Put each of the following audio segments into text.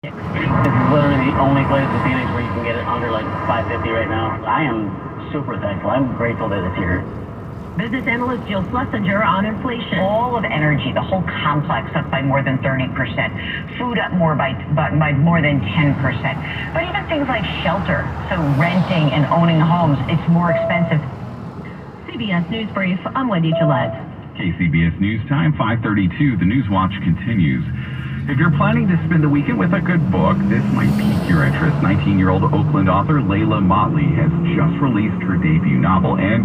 This is literally the only place in Phoenix where you can get it under like $550 right now. I am super thankful. I'm grateful that it's here. Business analyst Jill Schlesinger on inflation. All of energy, the whole complex up by more than 30%. Food up more by more than 10%. But even things like shelter, so renting and owning homes, it's more expensive. CBS News Brief, I'm Wendy Gillette. KCBS News Time, 5:32. The News Watch continues. If you're planning to spend the weekend with a good book, this might pique your interest. 19-year-old Oakland author Layla Motley has just released her debut novel, and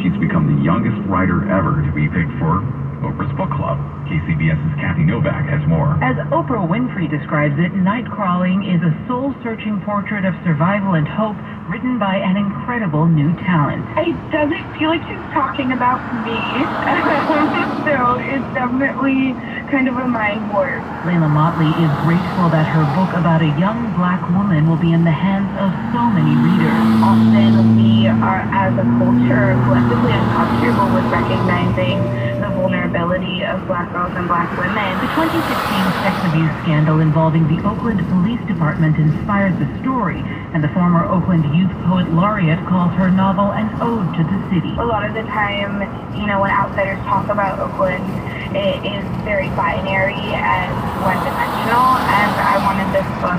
she's become the youngest writer ever to be picked for Oprah's Book Club. KCBS's Kathy Novak has more. As Oprah Winfrey describes it, Night Crawling is a soul-searching portrait of survival and hope written by an incredible new talent. It doesn't feel like she's talking about me, so it's definitely kind of a mind warp. Layla Motley is grateful that her book about a young black woman will be in the hands of so many readers. Often we are, as a culture, collectively uncomfortable with recognizing the vulnerability of black girls and black women. The 2016 sex abuse scandal involving the Oakland Police Department inspired the story, and the former Oakland Youth Poet Laureate calls her novel an ode to the city. A lot of the time, when outsiders talk about Oakland, it is very binary and one-dimensional, and I wanted this book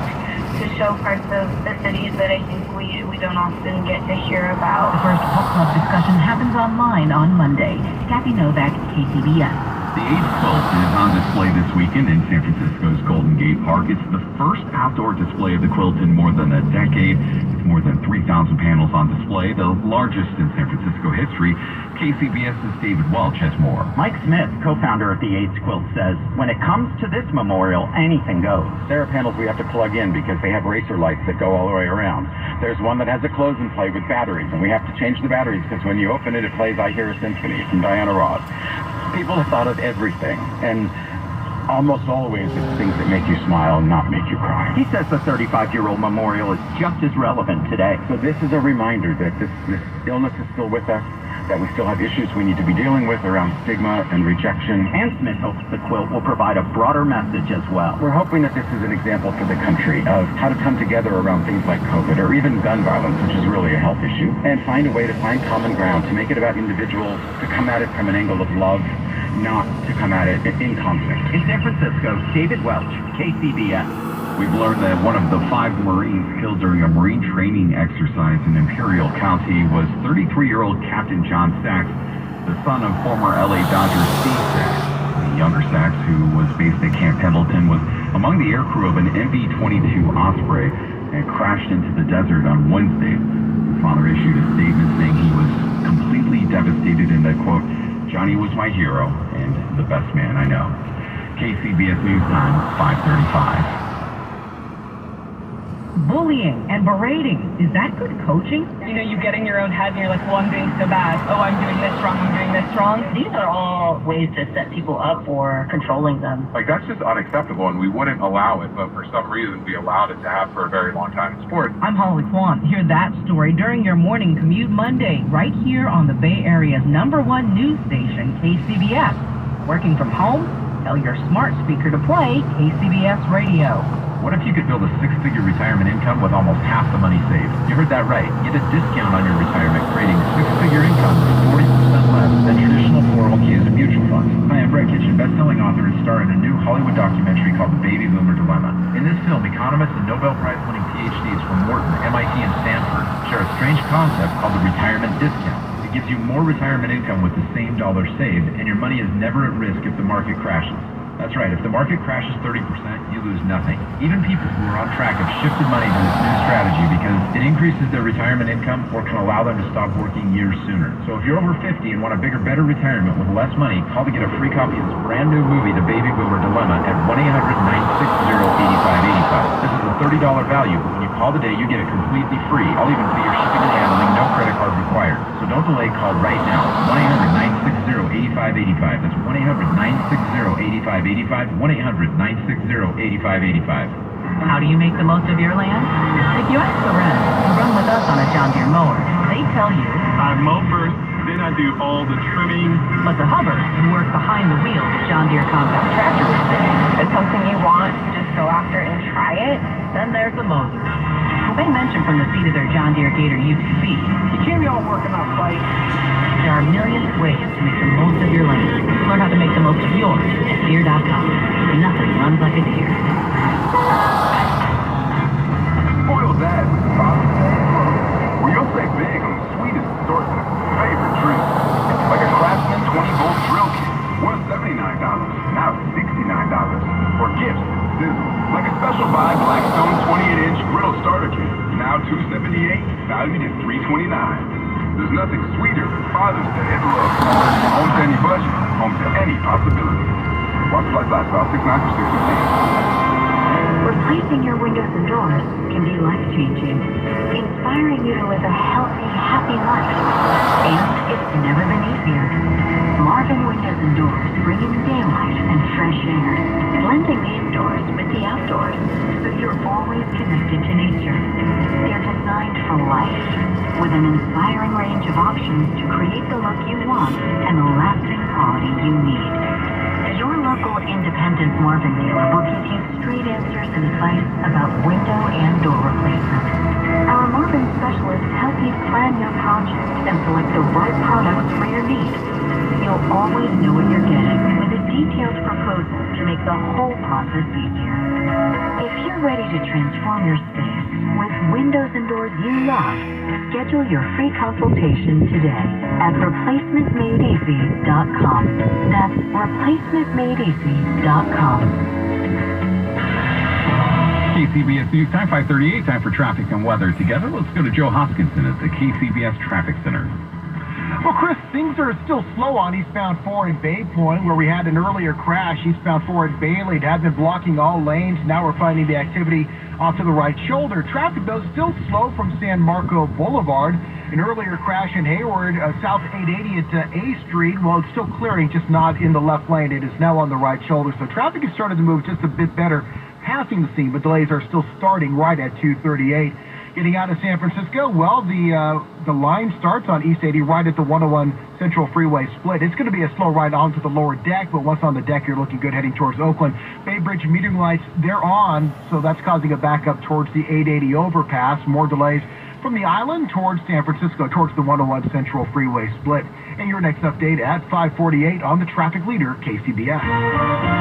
to show parts of the cities that I think we don't often get to hear about. The first book club discussion happens online on Monday. Kathy Novak, KCBS. The AIDS quilt is on display this weekend in San Francisco's Golden Gate Park. It's the first outdoor display of the quilt in more than a decade. It's more than 3,000 panels on display, the largest in San Francisco history. KCBS's David Welch has more. Mike Smith, co-founder of the AIDS Quilt, says, when it comes to this memorial, anything goes. There are panels we have to plug in because they have racer lights that go all the way around. There's one that has a close and play with batteries, and we have to change the batteries because when you open it, it plays I Hear a Symphony from Diana Ross. People have thought of everything, and almost always it's things that make you smile, not make you cry. He says the 35-year-old memorial is just as relevant today. So this is a reminder that this illness is still with us, that we still have issues we need to be dealing with around stigma and rejection. And Smith hopes the quilt will provide a broader message as well. We're hoping that this is an example for the country of how to come together around things like COVID or even gun violence, which is really a health issue, and find a way to find common ground, to make it about individuals, to come at it from an angle of love, not to come at it in conflict. In San Francisco, David Welch, KCBS. We've learned that one of the 5 Marines killed during a Marine training exercise in Imperial County was 33-year-old Captain John Sachs, the son of former LA Dodger Steve Sachs. The younger Sachs, who was based at Camp Pendleton, was among the aircrew of an MV-22 Osprey and crashed into the desert on Wednesday. His father issued a statement saying he was completely devastated and that, quote, Johnny was my hero and the best man I know. KCBS News Time, 5:35. Bullying and berating, is that good coaching? You get in your own head and you're like, well, I'm doing so bad. Oh, I'm doing this wrong, I'm doing this wrong. These are all ways to set people up for controlling them. That's just unacceptable, and we wouldn't allow it, but for some reason we allowed it to have for a very long time in sports. I'm Holly Kwan. Hear that story during your morning commute Monday, right here on the Bay Area's #1 news station, KCBS. Working from home? Tell your smart speaker to play KCBS Radio. What if you could build a 6-figure retirement income with almost half the money saved? You heard that right. Get a discount on your retirement, creating 6-figure income for 40% less than traditional 401ks and mutual funds. Hi, I'm Brett Kitchen, best-selling author and star in a new Hollywood documentary called The Baby Boomer Dilemma. In this film, economists and Nobel Prize-winning PhDs from Wharton, MIT, and Stanford share a strange concept called the retirement discount. It gives you more retirement income with the same dollar saved, and your money is never at risk if the market crashes. That's right, if the market crashes 30%, you lose nothing. Even people who are on track have shifted money to this new strategy because it increases their retirement income or can allow them to stop working years sooner. So if you're over 50 and want a bigger, better retirement with less money, call to get a free copy of this brand new movie, The Baby Boomer Dilemma, at 1-800-960-8585. This is a $30 value, but when you call today, you get it completely free. I'll even pay your shipping and handling, no credit card required. So don't delay, call right now. 1-800-960-8585. That's 1-800-960-8585. 1-800-960-8585. How do you make the most of your land? If you ask the rest to run with us on a John Deere mower, they tell you, I mow first, then I do all the trimming. But the Hubbard who work behind the wheel of John Deere compact tractor will say, It's something you want, just go after and try it. Claire Moses, who they mentioned from the seat of their John Deere Gator UTV. You can't be all working on fight. There are millions of ways to make the most of your land. Learn how to make the most of yours at Deere.com. Nothing runs like a Deere. Spoil that with Father's Day Club, where you'll save big on the sweetest assortment of favorite drills. Like a Craftsman 20-volt drill kit, worth $79, now $69. Or gifts that sizzle, like a special buy Blackstone 28-inch griddle starter kit, now $278, valued at $329. There's nothing sweeter than Father's Day at Lowe's. Home to any budget, home to any possibility. Watch Flight Last about 6-9 for 615. Replacing your windows and doors can be life-changing, inspiring you to live a healthy, happy life. And it's never been easier. Marvin Windows and Doors bring in daylight and fresh air, blending the indoors with the outdoors, so you're always connected to nature. They're designed for life, with an inspiring range of options to create the look you want and the lasting quality you need. Your local independent Marvin dealer will give you straight answers and advice about window and door replacement. Our Marvin specialists help you plan your project and select the right products for your needs. You'll always know what you're getting with a detailed proposal to make the whole process easier. If you're ready to transform your space with windows and doors you love, schedule your free consultation today at replacementmadeeasy.com. That's replacementmadeeasy.com. KCBS News Time 5:38. Time for traffic and weather. Together, let's go to Joe Hoskinson at the KCBS Traffic Center. Well, Chris, things are still slow on eastbound 4 in Bay Point, where we had an earlier crash. Eastbound 4 at Bailey, it had been blocking all lanes. Now we're finding the activity off to the right shoulder. Traffic, though, still slow from San Marco Boulevard. An earlier crash in Hayward, south 880 at A Street. Well, it's still clearing, just not in the left lane. It is now on the right shoulder. So traffic has started to move just a bit better passing the scene, but delays are still starting right at 238. Getting out of San Francisco, well, the line starts on East 80 right at the 101 Central Freeway split. It's going to be a slow ride onto the lower deck, but once on the deck, you're looking good heading towards Oakland. Bay Bridge metering lights, they're on, so that's causing a backup towards the 880 overpass. More delays from the island towards San Francisco, towards the 101 Central Freeway split. And your next update at 5:48 on the traffic leader, KCBS.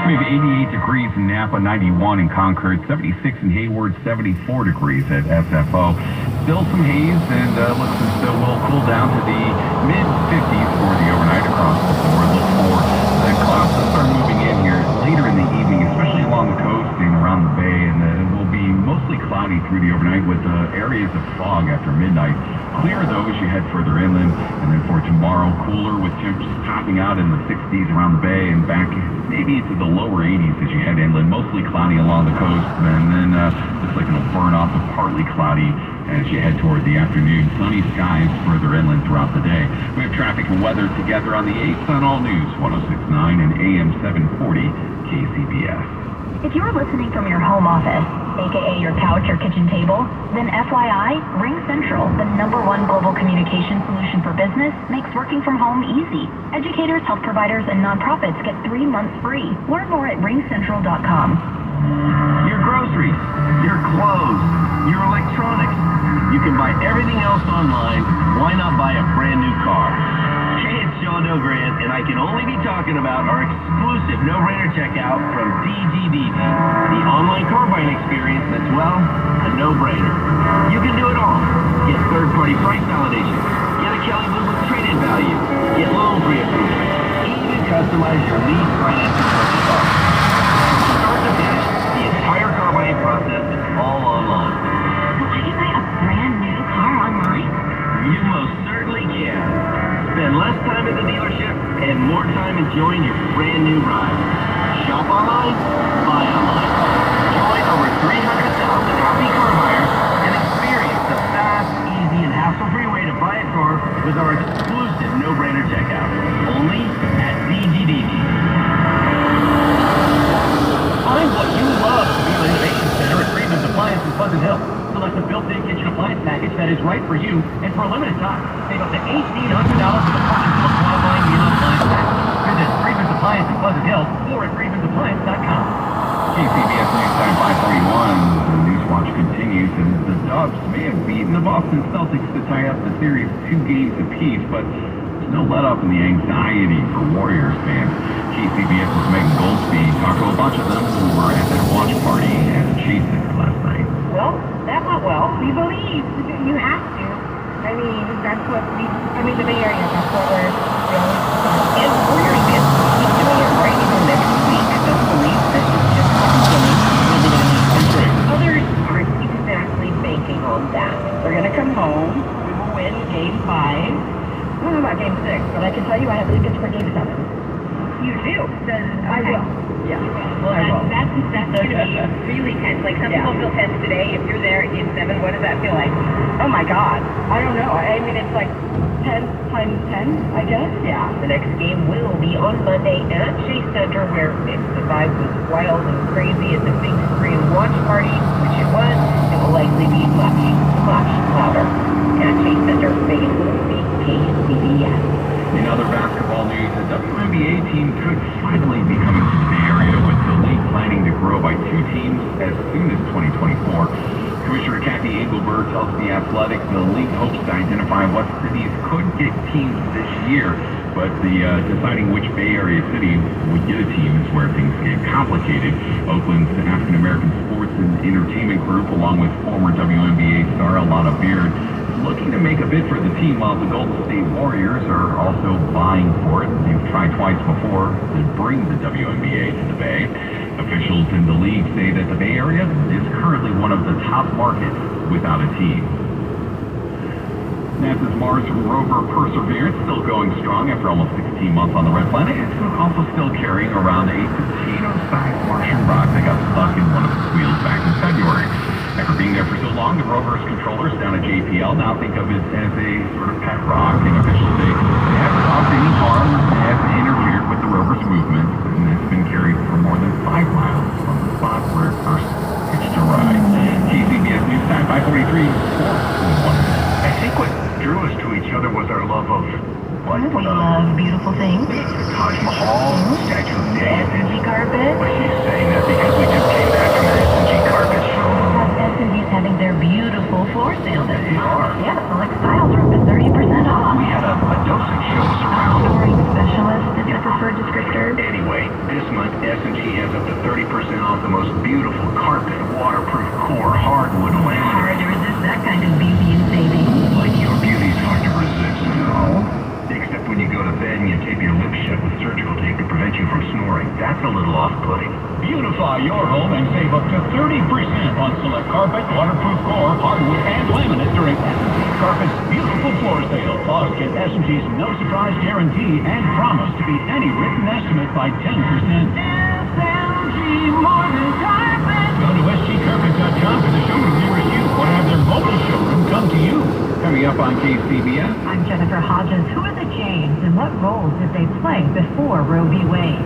We have 88 degrees in Napa, 91 in Concord, 76 in Hayward, 74 degrees at SFO. Still some haze, and looks as though we'll cool down to the mid-50s for the overnight across the board. Look for the clouds to start moving in here later in the evening, especially along the coast and around the bay, and it will be mostly cloudy through the overnight with areas of fog after midnight. Clear, though, as you head further inland, and then for tomorrow, cooler with temps topping out in the 60s around the bay and back maybe into the lower 80s as you head inland. Mostly cloudy along the coast, and then looks like it'll burn off to partly cloudy as you head toward the afternoon. Sunny skies further inland throughout the day. We have traffic and weather together on the 8th on All News 106.9 and AM 740 KCBS. If you're listening from your home office, aka your couch or kitchen table, then FYI, RingCentral, the #1 global communication solution for business, makes working from home easy. Educators, health providers, and nonprofits get 3 months free. Learn more at ringcentral.com. Your groceries, your clothes, your electronics. You can buy everything else online. Why not buy a brand new car? Hey, it's Sean O'Grant, and I can only be talking about our exclusive no-brainer checkout from DGDG, the online car buying experience that's, well, a no-brainer. You can do it all. Get third-party price validation, get a Kelley Blue Book trade-in value, get loan pre-approval, even customize your lease financing for the car. From start to finish, the entire car buying process is all online. So I can buy a brand new car online? You most certainly can. Spend less time at the dealership and more time enjoying your brand new ride. Shop online, buy online. Join over 300,000 happy car buyers and experience the fast, easy, and hassle-free way to buy a car with our exclusive no-brainer checkout. Only at DGDG. Find what you love at the Beal Innovation Center at Freeman's Appliance in Pleasant Hill. Select a built-in kitchen appliance package that is right for you, and for a limited time, save up to $1,800 for the purchase of a qualifying Beal appliance package. Visit Freeman's Appliance in Pleasant Hill or at freemansappliance.com. KCBS News Time 541. The News Watch continues. Bucks may have beaten the Boston Celtics to tie up the series 2 games apiece, but there's no let-up in the anxiety for Warriors fans. KCBS's Megan Goldsby talked to a bunch of them who were at that watch party at the Chase Center last night. Well, that went well. We believe. You have to. I mean, that's what the Bay Area, that's what we always And Warriors fans keep doing it right even next week. Don't believe this is just the beginning. Others aren't exactly banking on that. They're going to come home. We will win Game 5. I don't know about Game 6, but I can tell you I have tickets for Game 7. You do? I will. Yeah. Well, I will. That's going to be really tense. Like, some people feel tense today. If you're there at Game 7, what does that feel like? Oh my God. I don't know. I mean, it's like 10 times 10, I guess. Yeah. The next game will be on Monday at Chase Center, where if the vibe was wild and crazy at the big screen watch party, which it was, it will likely be much louder. At Chase Center, Megan Goldsby, KCBS. In other basketball news, the WNBA team could finally be coming to the Bay Area, with the league planning to grow by 2 teams as soon as 2024. Commissioner Kathy Engelberg tells The Athletic the league hopes to identify what cities could get teams this year, but deciding which Bay Area city would get a team is where things get complicated. Oakland's African American Sports and Entertainment Group, along with former WNBA star Alana Beard, looking to make a bid for the team, while the Golden State Warriors are also vying for it. They've tried twice before to bring the WNBA to the Bay. Officials in the league say that the Bay Area is currently one of the top markets without a team. NASA's Mars rover Perseverance still going strong after almost 16 months on the red planet. It's also still carrying around a potato-sized Martian rock that got stuck in one of its wheels back in February. After being there for so long, the rover's controllers down at JPL now think of it as a sort of pet rock, and officials say they haven't caused any harm or hasn't interfered with the rover's movements, and it's been carried for more than 5 miles from the spot where it first hitched a ride. KCBS News Time 543. I think what drew us to each other was our love of what? We love beautiful things. Taj Mahal, Statue of David. S&G carpet. Well, she's saying that because we just came back from an S&G carpet show. S&G's having their beautiful floor sale this They month. are. Yeah, select styles are up to 30% off. We had a dozen shows around. Storing specialist is the preferred descriptor. Anyway, this month S&G has up to 30% off the most beautiful carpet, waterproof core, hardwood, laminate. Hard to resist that kind of beauty and savings. Like your beauty's hard to resist. No. Except when you go to bed and you tape your lips shut with surgical tape to prevent you from snoring. That's a little off-putting. Beautify your home and save up to 30% on select carpet, waterproof core, hardwood, and laminate during S&G Carpet's beautiful floor sale. Plus, get S&G's no surprise guarantee and promise to beat any written estimate by 10%. S&G more than carpet. Go to sgcarpet.com for the showroom nearest you, or have their mobile showroom come to you. Coming up on KCBS. I'm Jennifer Hodges. Who are the Janes and what roles did they play before Roe v. Wade?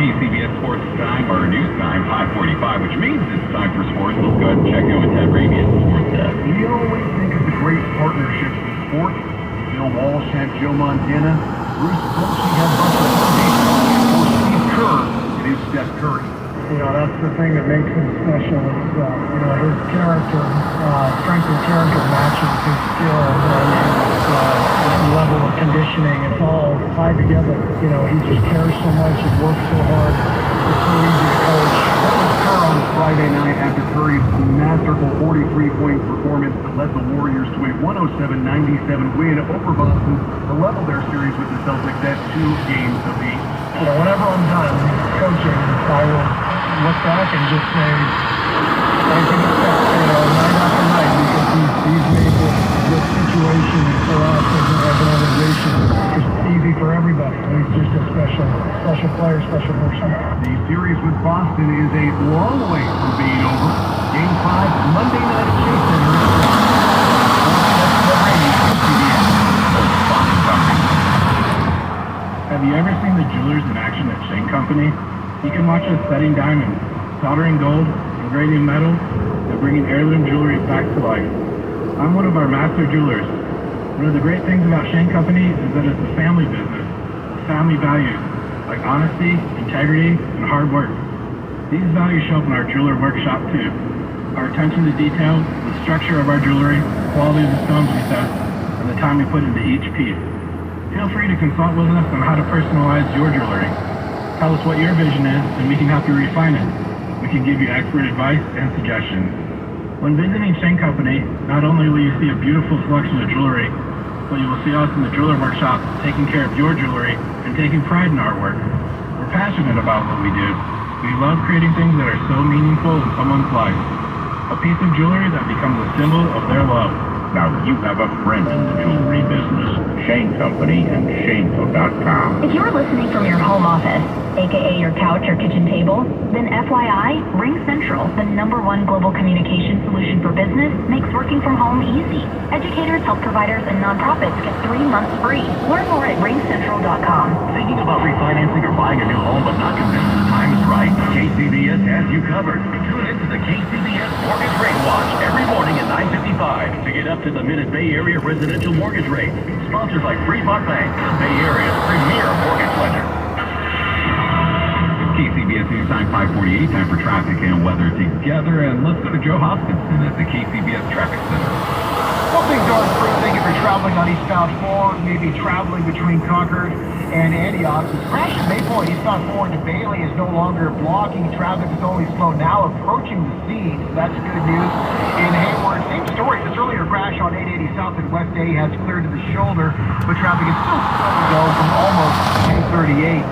KCBS Sports Time, or News Time, 5:45, which means it's time for sports. Let's go ahead and check in with Ted Raby at the Sports Desk. We always think of the great partnerships in sports. Bill Walsh had Joe Montana. Bruce Bochy had Buster Posey. Or Steve Kerr, it is Steph Curry. You know, that's the thing that makes him special. It's, you know, his character, strength and character matches his skill, his level of conditioning. It's all tied together. You know, he just cares so much. He works so hard. It's so easy to coach. That was Kerr on Friday night after Curry's masterful 43-point performance that led the Warriors to a 107-97 win over Boston to level their series with the Celtics at 2 games apiece. You know, whenever I'm done coaching, I will look back and just say, thank you to Steph, you know, night after night, because he's made this situation for us as an organization just easy for everybody. He's just a special player, special person. The series with Boston is a long way from being over. Game 5, Monday night at Chase Center. Have you ever seen the jewelers in action at Shane Company? You can watch us setting diamonds, soldering gold, engraving metal, and bringing heirloom jewelry back to life. I'm one of our master jewelers. One of the great things about Shane Company is that it's a family business, with family values like honesty, integrity, and hard work. These values show up in our jeweler workshop too. Our attention to detail, the structure of our jewelry, the quality of the stones we test, and the time we put into each piece. Feel free to consult with us on how to personalize your jewelry. Tell us what your vision is, and we can help you refine it. We can give you expert advice and suggestions. When visiting Shane Company, not only will you see a beautiful selection of jewelry, but you will see us in the jeweler workshop taking care of your jewelry and taking pride in our work. We're passionate about what we do. We love creating things that are so meaningful in someone's life. A piece of jewelry that becomes a symbol of their love. Now you have a friend in the jewelry business. Shane Company and ShaneCo.com. If you're listening from your home office, aka your couch or kitchen table, then FYI, RingCentral, the #1 global communication solution for business, makes working from home easy. Educators, health providers, and nonprofits get 3 months free. Learn more at RingCentral.com. Thinking about refinancing or buying a new home but not convinced the time is right? KCBS has you covered. Tune into the KCBS Mortgage Rate Watch every morning at 9:55 to get up to the minute Bay Area residential mortgage rate. Sponsored by Fremont Bank, the Bay Area's premier mortgage lender. KCBS News Time 548, time for traffic and weather together. And let's go to Joe Hoskinson at the KCBS Traffic Center. Well, things are improving if you're traveling on eastbound 4, maybe traveling between Concord and Antioch. This crash at Maypoint, eastbound 4 into Bailey is no longer blocking traffic. It's only slow now approaching the scene, so that's good news. In Hayward, same story. This earlier crash on 880 South and West A has cleared to the shoulder, but traffic is still slow to go from almost 238.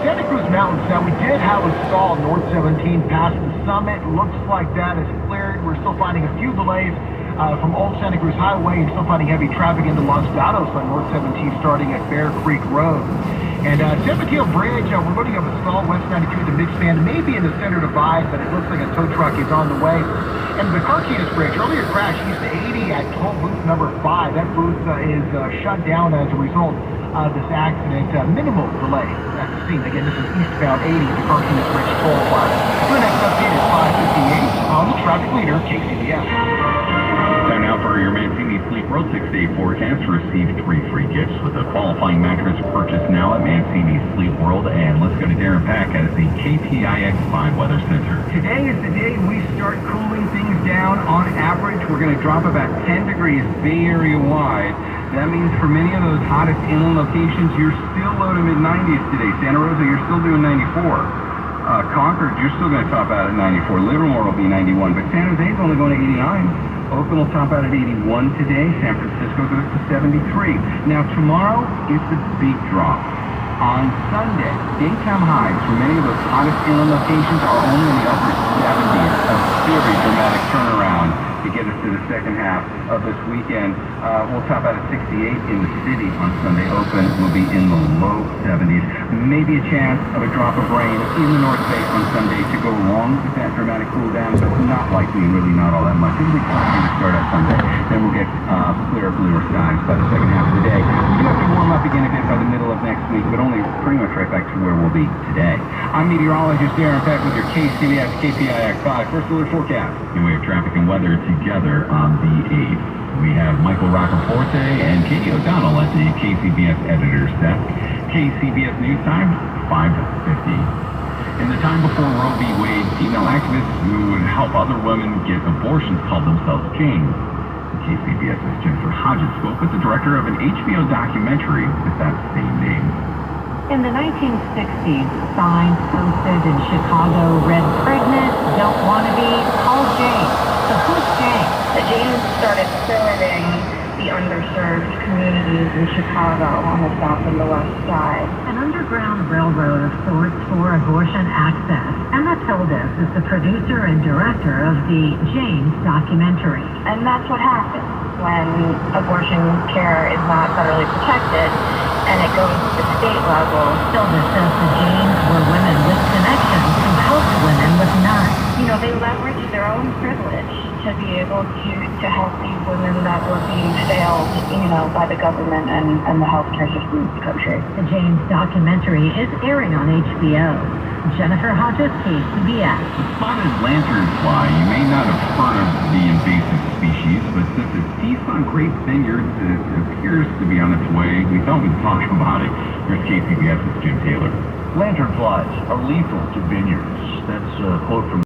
Santa Cruz Mountains, now we did have a stall north 17 past the summit. Looks like that is cleared. We're still finding a few delays from Old Santa Cruz Highway and still finding heavy traffic into Los Gatos on North 17 starting at Bear Creek Road. And San Mateo Bridge, we're loading up a stall west 92 at the mid-span, maybe in the center divide, but it looks like a tow truck is on the way. And the Carquinez Bridge, earlier crash east 80 at toll booth number 5. That booth is shut down as a result of this accident. Minimal delay at the scene. Again, this is eastbound 80 at the Carquinez Bridge toll plaza. The next update is 5:58 on the traffic leader, KCBS. Time now for your Mancini Sleep World 6-day forecast. Receive 3 free gifts with a qualifying mattress purchased now at Mancini Sleep World. And let's go to Darren Pack at the KPIX 5 Weather Center. Today is the day we start cooling things down. On average, we're going to drop about 10 degrees Bay Area wide. That means for many of those hottest inland locations, you're still low to mid-90s today. Santa Rosa, you're still doing 94. Concord, you're still going to top out at 94. Livermore will be 91, but San Jose's only going to 89. Oakland will top out at 81 today. San Francisco goes to 73. Now, tomorrow is the big drop. On Sunday, daytime highs for many of those hottest inland locations are only in the upper 70s. A very dramatic turnaround to get us to the second half of this weekend. We'll top out at 68 in the city on Sunday. Oakland will be in the low 70s. Maybe a chance of a drop of rain in the North Bay on Sunday to go along with that dramatic cool down, but not likely, really not all that much. It'll be cloudy to start out Sunday. Then we'll get clearer, bluer skies by the second half of the day. We do have to warm up again a bit by the middle of next week, but only pretty much right back to where we'll be today. I'm meteorologist Darren Peck with your KCBS KPIX 5 First Alert Forecast. New way of traffic and weather together on the 8th. We have Michael Roccaforte and Katie O'Donnell at the KCBS Editor's Desk. KCBS News Time, 5:50. In the time before Roe v. Wade, female activists who would help other women get abortions called themselves Janes. KCBS's Jennifer Hodges spoke with the director of an HBO documentary with that same name. In the 1960s, signs posted in Chicago read, "Pregnant, don't want to be, call Jane." So who's Jane? The Janes started serving the underserved communities in Chicago on the south and the west side. An underground railroad of sorts for abortion access. Emma Pildes is the producer and director of the Janes documentary. And that's what happens when abortion care is not federally protected and it goes to the state level. Pildes says the Janes were women with connections who helped women with none. You know, they leveraged their own privilege to be able to help these women that were being failed, you know, by the government and the healthcare system in this country. The Janes documentary is airing on HBO. Jennifer Hodges, KCBS. The spotted lanternfly, you may not have heard of the invasive species, but since it feasts on grape vineyards, it appears to be on its way. We thought we'd talk about it. Here's KCBS's Jim Taylor. Lanternflies are lethal to vineyards. That's a quote from